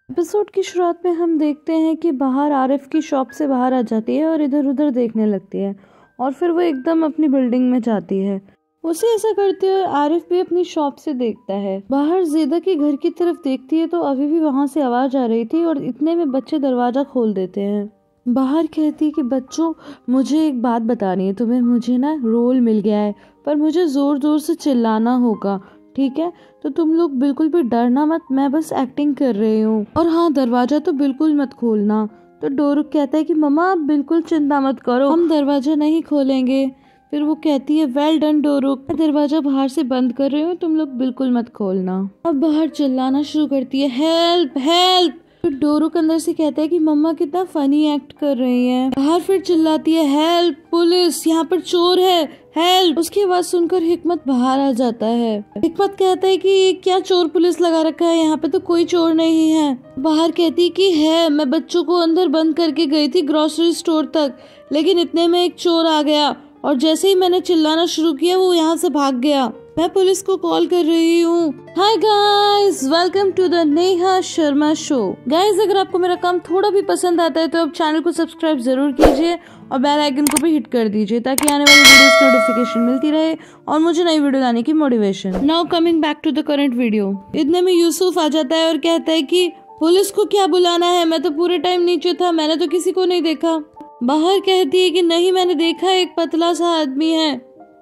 Episode की शुरुआत में हम देखते हैं कि बाहर आरिफ की शॉप से बाहर आ जाती है और इधर उधर देखने लगती है और फिर वो एकदम अपनी बिल्डिंग में जाती है। उसे ऐसा करते हुए आरिफ भी अपनी शॉप से देखता है। बाहर ज़ेदा के घर की तरफ देखती है तो अभी भी वहां से आवाज आ रही थी और इतने में बच्चे दरवाजा खोल देते हैं। बाहर कहती है कि बच्चों, मुझे एक बात बतानी है तुम्हें। मुझे ना रोल मिल गया है, पर मुझे जोर जोर से चिल्लाना होगा, ठीक है? तो तुम लोग बिल्कुल भी डरना मत, मैं बस एक्टिंग कर रही हूँ। और हाँ, दरवाजा तो बिल्कुल मत खोलना। तो डोरुक कहता है कि मम्मा आप बिल्कुल चिंता मत करो, हम दरवाजा नहीं खोलेंगे। फिर वो कहती है वेल डन डोरुक, मैं दरवाजा बाहर से बंद कर रही हूँ, तुम लोग बिल्कुल मत खोलना। अब बाहर चिल्लाना शुरू करती है, हेल्प हेल्प। तो डोरुक अंदर से कहता है कि मम्मा कितना फनी एक्ट कर रही हैं। बाहर फिर चिल्लाती है हेल्प, पुलिस, यहाँ पर चोर है, हेल्प। उसकी आवाज सुनकर हिकमत बाहर आ जाता है। हिकमत कहता है कि क्या चोर पुलिस लगा रखा है, यहाँ पे तो कोई चोर नहीं है। बाहर कहती है कि है, मैं बच्चों को अंदर बंद करके गई थी ग्रोसरी स्टोर तक, लेकिन इतने में एक चोर आ गया और जैसे ही मैंने चिल्लाना शुरू किया वो यहाँ से भाग गया। मैं पुलिस को कॉल कर रही हूँ। Hi guys, welcome to the Neha Sharma show. Guys, अगर आपको मेरा काम थोड़ा भी पसंद आता है तो आप चैनल को सब्सक्राइब जरूर कीजिए और बेल आइकन को भी हिट कर दीजिए ताकि आने वाली वीडियोस की नोटिफिकेशन मिलती रहे और मुझे नई वीडियो लाने की motivation. Now coming back to the current video. इतने में यूसुफ आ जाता है और कहता है कि पुलिस को क्या बुलाना है, मैं तो पूरे टाइम नीचे था, मैंने तो किसी को नहीं देखा। बाहर कहती है कि नहीं, मैंने देखा एक पतला सा आदमी है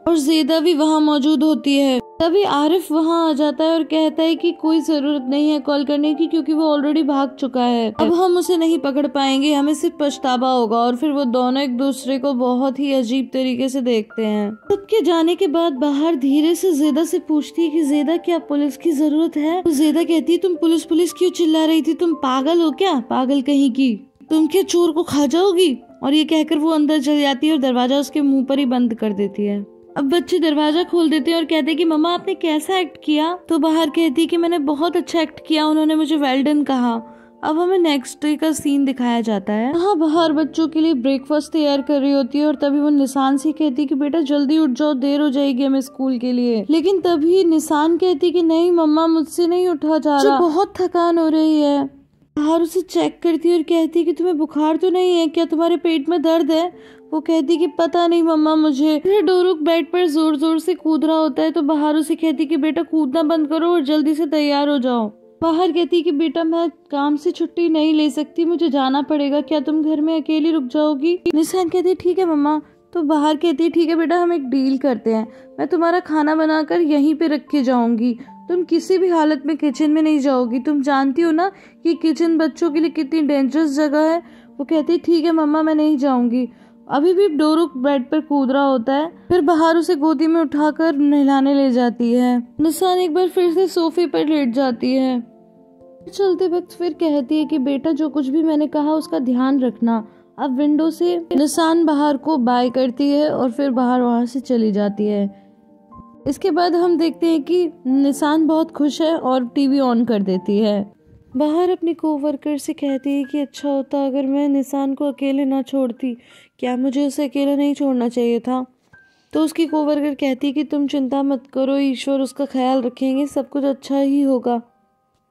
और ज़ेदा भी वहाँ मौजूद होती है। तभी आरिफ वहाँ आ जाता है और कहता है कि कोई जरूरत नहीं है कॉल करने की क्योंकि वो ऑलरेडी भाग चुका है, अब हम उसे नहीं पकड़ पाएंगे, हमें सिर्फ पछतावा होगा। और फिर वो दोनों एक दूसरे को बहुत ही अजीब तरीके से देखते हैं। सबके जाने के बाद बाहर धीरे से ज़ेदा से पूछती है कि ज़ेदा क्या पुलिस की जरूरत है? तो ज़ेदा कहती है तुम पुलिस पुलिस क्यों चिल्ला रही थी, तुम पागल हो क्या, पागल कहीं की, तुम क्या चोर को खा जाओगी? और ये कहकर वो अंदर चली जाती है और दरवाजा उसके मुंह पर ही बंद कर देती है। अब बच्चे दरवाजा खोल देते हैं और कहते हैं कि मम्मा आपने कैसा एक्ट किया? तो बाहर कहती है कि मैंने बहुत अच्छा एक्ट किया, उन्होंने मुझे वेल डन कहा। अब हमें नेक्स्ट डे का सीन दिखाया जाता है। हाँ, बाहर बच्चों के लिए ब्रेकफास्ट तैयार कर रही होती है और तभी वो निशान से कहती है कि बेटा जल्दी उठ जाओ, देर हो जाएगी हमें स्कूल के लिए। लेकिन तभी निशान कहती कि नहीं मम्मा, मुझसे नहीं उठा जा रहा, बहुत थकान हो रही है। बाहर उसे चेक करती है और कहती है कि तुम्हें बुखार तो नहीं है क्या, तुम्हारे पेट में दर्द है? वो कहती कि पता नहीं मम्मा मुझे। फिर डोरुक बेड पर जोर जोर से कूद रहा होता है तो बाहर उसे कहती कि बेटा कूदना बंद करो और जल्दी से तैयार हो जाओ। बाहर कहती कि बेटा मैं काम से छुट्टी नहीं ले सकती, मुझे जाना पड़ेगा, क्या तुम घर में अकेली रुक जाओगी? निशान कहती ठीक है मम्मा। तो बाहर कहती है ठीक है बेटा, हम एक डील करते हैं, मैं तुम्हारा खाना बनाकर यहीं पे रख के जाऊंगी, तुम किसी भी हालत में किचन में नहीं जाओगी, तुम जानती हो ना कि किचन बच्चों के लिए कितनी डेंजरस जगह है। वो कहती है ठीक है मम्मा, मैं नहीं जाऊंगी। अभी भी डोरुक बेड पर कूद रहा होता है। फिर बाहर उसे गोदी में उठाकर नहलाने ले जाती है। निशान एक बार फिर से सोफे पर लेट जाती है। चलते वक्त फिर कहती है कि बेटा जो कुछ भी मैंने कहा उसका ध्यान रखना। अब विंडो से निशान बाहर को बाय करती है और फिर बाहर वहां से चली जाती है। इसके बाद हम देखते हैं कि निशान बहुत खुश है और टीवी ऑन कर देती है। बाहर अपनी कोवर्कर से कहती है कि अच्छा होता अगर मैं निशान को अकेले ना छोड़ती, क्या मुझे उसे अकेला नहीं छोड़ना चाहिए था? तो उसकी कोवर्कर कहती है कि तुम चिंता मत करो, ईश्वर उसका ख्याल रखेंगे, सब कुछ अच्छा ही होगा।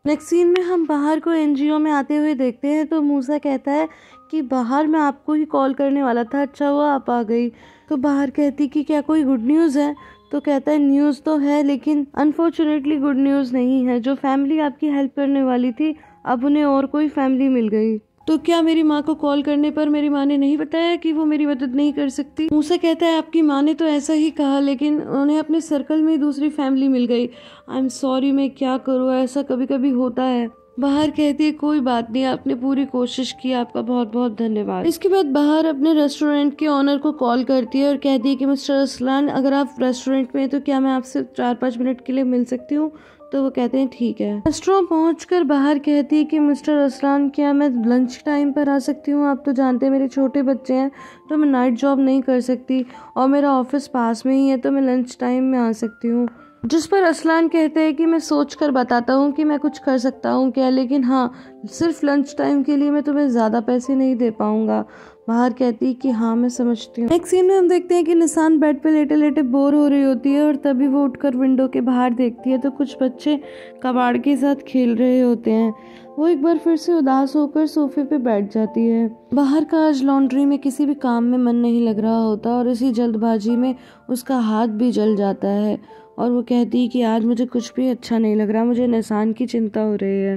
नेक्स्ट सीन में हम बाहर को एनजीओ में आते हुए देखते हैं तो मूसा कहता है कि बाहर मैं आपको ही कॉल करने वाला था, अच्छा हुआ आप आ गई। तो बाहर कहती कि क्या कोई गुड न्यूज़ है? तो कहता है न्यूज़ तो है लेकिन अनफॉर्चुनेटली गुड न्यूज़ नहीं है, जो फैमिली आपकी हेल्प करने वाली थी अब उन्हें और कोई फैमिली मिल गई। तो क्या मेरी माँ को कॉल करने पर मेरी माँ ने नहीं बताया कि वो मेरी मदद नहीं कर सकती? मूसा कहता है आपकी माँ ने तो ऐसा ही कहा लेकिन उन्हें अपने सर्कल में ही दूसरी फैमिली मिल गई। आई एम सॉरी, मैं क्या करूँ, ऐसा कभी कभी होता है। बाहर कहती है कोई बात नहीं, आपने पूरी कोशिश की, आपका बहुत बहुत धन्यवाद। इसके बाद बाहर अपने रेस्टोरेंट के ओनर को कॉल करती है और कहती है कि मिस्टर असलान, अगर आप रेस्टोरेंट में हैं तो क्या मैं आपसे 4-5 मिनट के लिए मिल सकती हूँ? तो वो कहते हैं ठीक है। रेस्टोरेंट पहुंचकर बाहर कहती है कि मिस्टर असलान, क्या मैं लंच टाइम पर आ सकती हूँ? आप तो जानते हैं मेरे छोटे बच्चे हैं तो मैं नाइट जॉब नहीं कर सकती और मेरा ऑफिस पास में ही है तो मैं लंच टाइम में आ सकती हूँ। जिस पर असलान कहते हैं कि मैं सोच कर बताता हूँ कि मैं कुछ कर सकता हूँ क्या, लेकिन हाँ सिर्फ लंच टाइम के लिए मैं तुम्हें ज़्यादा पैसे नहीं दे पाऊँगा। बाहर कहती है कि हाँ मैं समझती हूँ। नेक्स्ट सीन में हम देखते हैं कि निसान बेड पे लेटे लेटे बोर हो रही होती है और तभी वो उठकर विंडो के बाहर देखती है तो कुछ बच्चे कबाड़ के साथ खेल रहे होते हैं। वो एक बार फिर से उदास होकर सोफे पे बैठ जाती है। बाहर का आज लॉन्ड्री में किसी भी काम में मन नहीं लग रहा होता और इसी जल्दबाजी में उसका हाथ भी जल जाता है और वो कहती है कि आज मुझे कुछ भी अच्छा नहीं लग रहा, मुझे निसान की चिंता हो रही है।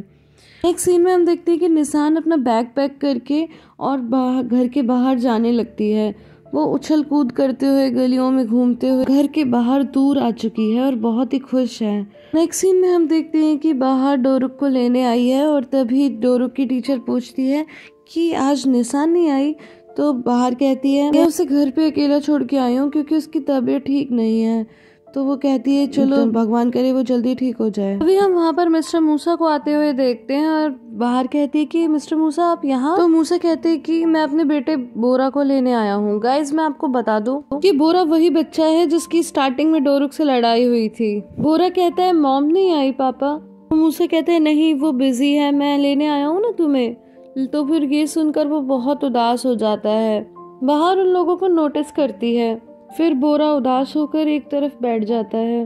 नेक्स्ट सीन में हम देखते हैं कि निसान अपना बैग पैक करके और घर के बाहर जाने लगती है। वो उछल कूद करते हुए गलियों में घूमते हुए घर के बाहर दूर आ चुकी है और बहुत ही खुश है। नेक्स्ट सीन में हम देखते हैं कि बाहर डोरुक को लेने आई है और तभी डोरुक की टीचर पूछती है कि आज निसान नहीं आई, तो बाहर कहती है मैं उसे घर पे अकेला छोड़ के आई हूँ क्योंकि उसकी तबीयत ठीक नहीं है। तो वो कहती है चलो भगवान करे वो जल्दी ठीक हो जाए। अभी हम वहाँ पर मिस्टर मूसा को आते हुए देखते हैं और बाहर कहती है कि मिस्टर मूसा आप यहाँ। तो मूसा कहते हैं कि मैं अपने बेटे बोरा को लेने आया हूँ। गाइज मैं आपको बता दूं कि बोरा वही बच्चा है जिसकी स्टार्टिंग में डोरुक से लड़ाई हुई थी। बोरा कहता है मॉम नहीं आई पापा। तो मूसा कहते हैं नहीं वो बिजी है, मैं लेने आया हूँ ना तुम्हें। तो फिर ये सुनकर वो बहुत उदास हो जाता है। बाहर उन लोगों को नोटिस करती है, फिर बोरा उदास होकर एक तरफ बैठ जाता है।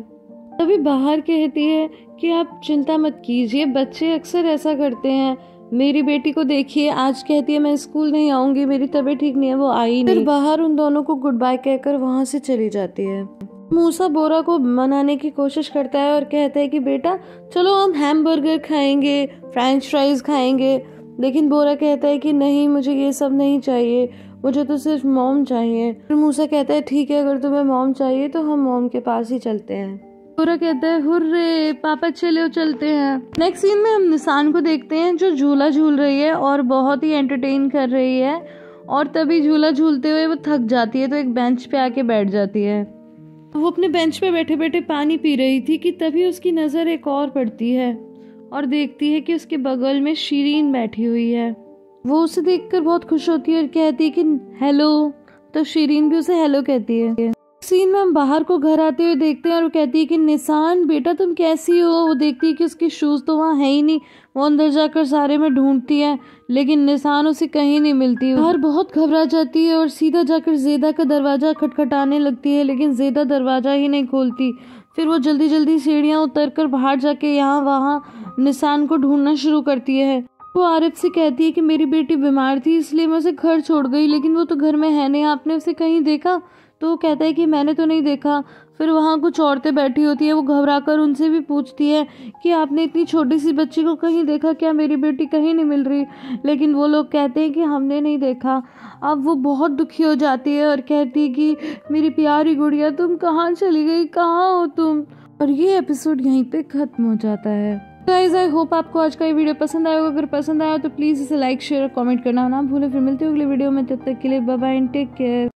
तभी बाहर कहती है कि आप चिंता मत कीजिए, बच्चे अक्सर ऐसा करते हैं, मेरी बेटी को देखिए आज कहती है मैं स्कूल नहीं आऊंगी, मेरी तबीयत ठीक नहीं है, वो आई नहीं। फिर बाहर उन दोनों को गुड बाय कहकर वहां से चली जाती है। मूसा बोरा को मनाने की कोशिश करता है और कहता है कि बेटा चलो हम हैमबर्गर खाएंगे, फ्रेंच फ्राइज खाएंगे, लेकिन बोरा कहता है कि नहीं मुझे ये सब नहीं चाहिए, मुझे तो सिर्फ मॉम चाहिए। फिर मूसा कहता है ठीक है अगर तुम्हें मॉम चाहिए तो हम मॉम के पास ही चलते हैं। बोरा कहता है हुर्रे पापा चलो चलते हैं। नेक्स्ट सीन में हम निसान को देखते हैं जो झूला झूल रही है और बहुत ही एंटरटेन कर रही है और तभी झूला झूलते हुए वो थक जाती है तो एक बेंच पे आके बैठ जाती है। वो अपने बेंच पे बैठे बैठे पानी पी रही थी कि तभी उसकी नजर एक और पड़ती है और देखती है कि उसके बगल में शीरीन बैठी हुई है। वो उसे देखकर बहुत खुश होती है और कहती है कि हेलो, तो शीरीन भी उसे हेलो कहती है। सीन में हम बाहर को घर आते हुए देखते हैं और वो कहती है कि निसान बेटा तुम कैसी हो। वो देखती है कि उसकी शूज तो वहाँ है ही नहीं। वो अंदर जाकर सारे में ढूंढती है लेकिन निसान उसे कहीं नहीं मिलती। बाहर बहुत घबरा जाती है और सीधा जाकर जेदा का दरवाजा खटखटाने लगती है लेकिन जेदा दरवाजा ही नहीं खोलती। फिर वो जल्दी जल्दी सीढ़ियाँ उतरकर बाहर जाके यहाँ वहाँ निसान को ढूंढना शुरू करती है। वो आरिफ से कहती है कि मेरी बेटी बीमार थी इसलिए मैं उसे घर छोड़ गई, लेकिन वो तो घर में है नहीं, आपने उसे कहीं देखा। तो वो कहता है कि मैंने तो नहीं देखा। फिर वहाँ कुछ औरतें बैठी होती है, वो घबराकर उनसे भी पूछती है कि आपने इतनी छोटी सी बच्ची को कहीं देखा क्या, मेरी बेटी कहीं नहीं मिल रही। लेकिन वो लोग कहते हैं कि हमने नहीं देखा। अब वो बहुत दुखी हो जाती है और कहती है कि मेरी प्यारी गुड़िया तुम कहाँ चली गई, कहाँ हो तुम। और ये एपिसोड यहीं पे खत्म हो जाता है। गाइस आई होप आपको आज का ये वीडियो पसंद आया होगा। अगर पसंद आया तो प्लीज इसे लाइक शेयर और कमेंट करना ना भूलें। फिर मिलते हैं अगले वीडियो में, तब तक के लिए bye bye and take care.